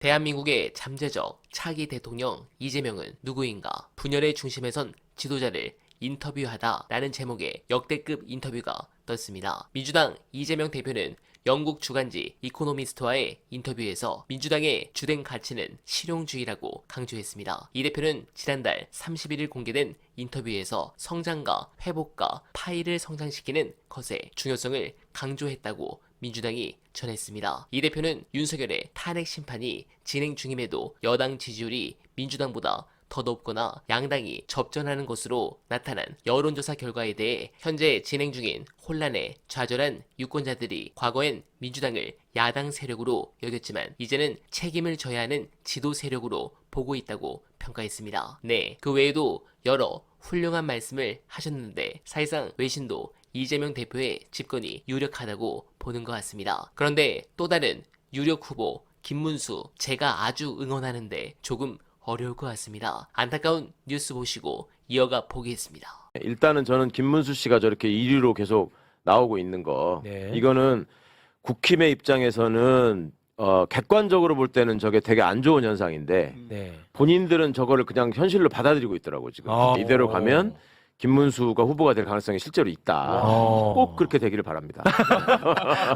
대한민국의 잠재적 차기 대통령 이재명은 누구인가? 분열의 중심에 선 지도자를 인터뷰하다 라는 제목의 역대급 인터뷰가 떴습니다. 민주당 이재명 대표는 영국 주간지 이코노미스트와의 인터뷰에서 민주당의 주된 가치는 실용주의라고 강조했습니다. 이 대표는 지난달 31일 공개된 인터뷰에서 성장과 회복과 파이를 성장시키는 것의 중요성을 강조했다고 민주당이 전했습니다. 이 대표는 윤석열의 탄핵 심판이 진행 중임에도 여당 지지율이 민주당보다 더 높거나 양당이 접전하는 것으로 나타난 여론조사 결과에 대해 현재 진행 중인 혼란에 좌절한 유권자들이 과거엔 민주당을 야당 세력으로 여겼지만 이제는 책임을 져야 하는 지도 세력으로 보고 있다고 평가했습니다. 네, 그 외에도 여러 훌륭한 말씀을 하셨는데 사실상 외신도 이재명 대표의 집권이 유력하다고 보는 것 같습니다. 그런데 또 다른 유력 후보 김문수, 제가 아주 응원하는데 조금 어려울 것 같습니다. 안타까운 뉴스 보시고 이어가 보겠습니다. 일단은 저는 김문수 씨가 저렇게 1위로 계속 나오고 있는 거, 네. 이거는 국힘의 입장에서는 객관적으로 볼 때는 저게 되게 안 좋은 현상인데 네. 본인들은 저거를 그냥 현실로 받아들이고 있더라고 지금. 이대로 가면 김문수가 후보가 될 가능성이 실제로 있다. 꼭 그렇게 되기를 바랍니다.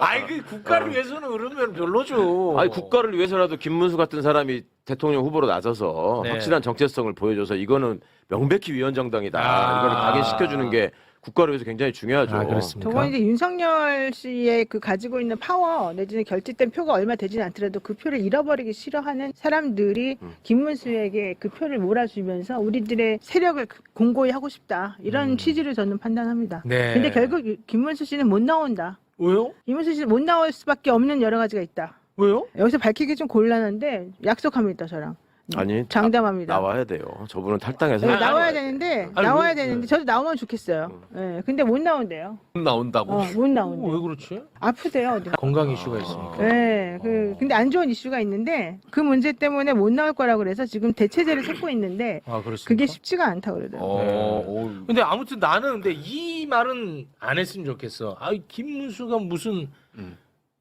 아이 그 국가를 위해서는 그러면 별로죠. 아니 국가를 위해서라도 김문수 같은 사람이 대통령 후보로 나서서 네. 확실한 정체성을 보여줘서 이거는 명백히 위헌정당이다. 아. 이걸 각인시켜주는 게 국가를 위해서 굉장히 중요하죠. 아, 그렇습니까? 저건 이제 윤석열 씨의 그 가지고 있는 파워 내지는 결집된 표가 얼마 되지는 않더라도 그 표를 잃어버리기 싫어하는 사람들이 김문수에게 그 표를 몰아주면서 우리들의 세력을 공고히 하고 싶다 이런 취지를 저는 판단합니다. 네. 근데 결국 김문수 씨는 못 나온다. 왜요? 김문수 씨는 못 나올 수밖에 없는 여러 가지가 있다. 왜요? 여기서 밝히기 좀 곤란한데 약속합니다 저랑. 아니 장담합니다. 나와야 돼요. 저분은 탈당해서 네, 나와야 되는데 아니, 나와야 왜? 되는데 저도 나오면 좋겠어요. 네, 근데 못 나온대요. 나온다고. 못 나온대. 왜 그렇지? 아프대요. 어디. 건강 이슈가 있으니까. 네, 근데 안 좋은 이슈가 있는데 그 문제 때문에 못 나올 거라고 그래서 지금 대체제를 찾고 있는데 아 그렇습니까? 그게 쉽지가 않다고 그러더라고요. 근데 아무튼 나는 근데 이 말은 안 했으면 좋겠어. 아 김문수가 무슨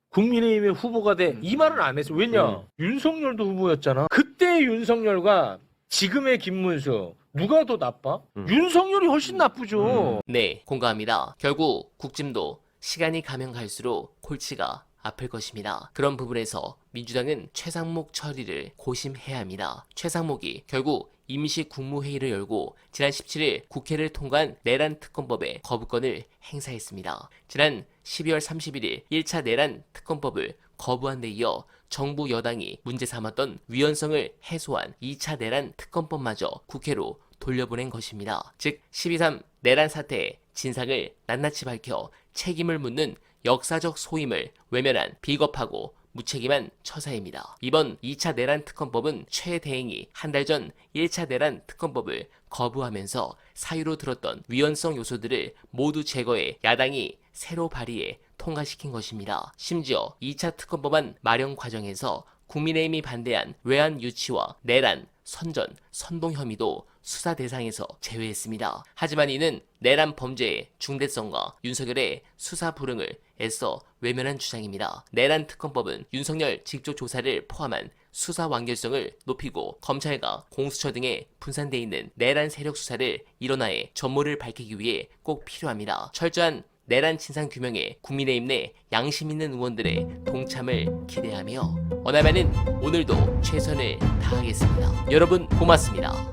국민의힘의 후보가 돼. 이 말은 안 했어. 왜냐? 윤석열도 후보였잖아. 그때 윤석열과 지금의 김문수 누가 더 나빠? 윤석열이 훨씬 나쁘죠. 네, 공감합니다. 결국 국짐도 시간이 가면 갈수록 골치가 아플 것입니다. 그런 부분에서 민주당은 최상목 처리를 고심해야 합니다. 최상목이 결국 임시 국무회의를 열고 지난 17일 국회를 통과한 내란 특검법의 거부권을 행사했습니다. 지난 12월 31일 1차 내란 특검법을 거부한 데 이어 정부 여당이 문제 삼았던 위헌성을 해소한 2차 내란 특검법마저 국회로 돌려보낸 것입니다. 즉 12.3 내란 사태의 진상을 낱낱이 밝혀 책임을 묻는 역사적 소임을 외면한 비겁하고 무책임한 처사입니다. 이번 2차 내란 특검법은 최 대행이 한 달 전 1차 내란 특검법을 거부하면서 사유로 들었던 위헌성 요소들을 모두 제거해 야당이 새로 발의해 통과시킨 것입니다. 심지어 2차 특검법안 마련 과정에서 국민의힘이 반대한 외환 유치와 내란, 선전, 선동 혐의도 수사 대상에서 제외했습니다. 하지만 이는 내란 범죄의 중대성과 윤석열의 수사 불응을 애써 외면한 주장입니다. 내란 특검법은 윤석열 직접 조사를 포함한 수사 완결성을 높이고 검찰과 공수처 등에 분산돼 있는 내란 세력 수사를 일원화해 전모를 밝히기 위해 꼭 필요합니다. 철저한 내란 진상 규명에 국민의힘 내 양심 있는 의원들의 동참을 기대하며 어나마는 오늘도 최선을 다하겠습니다. 여러분 고맙습니다.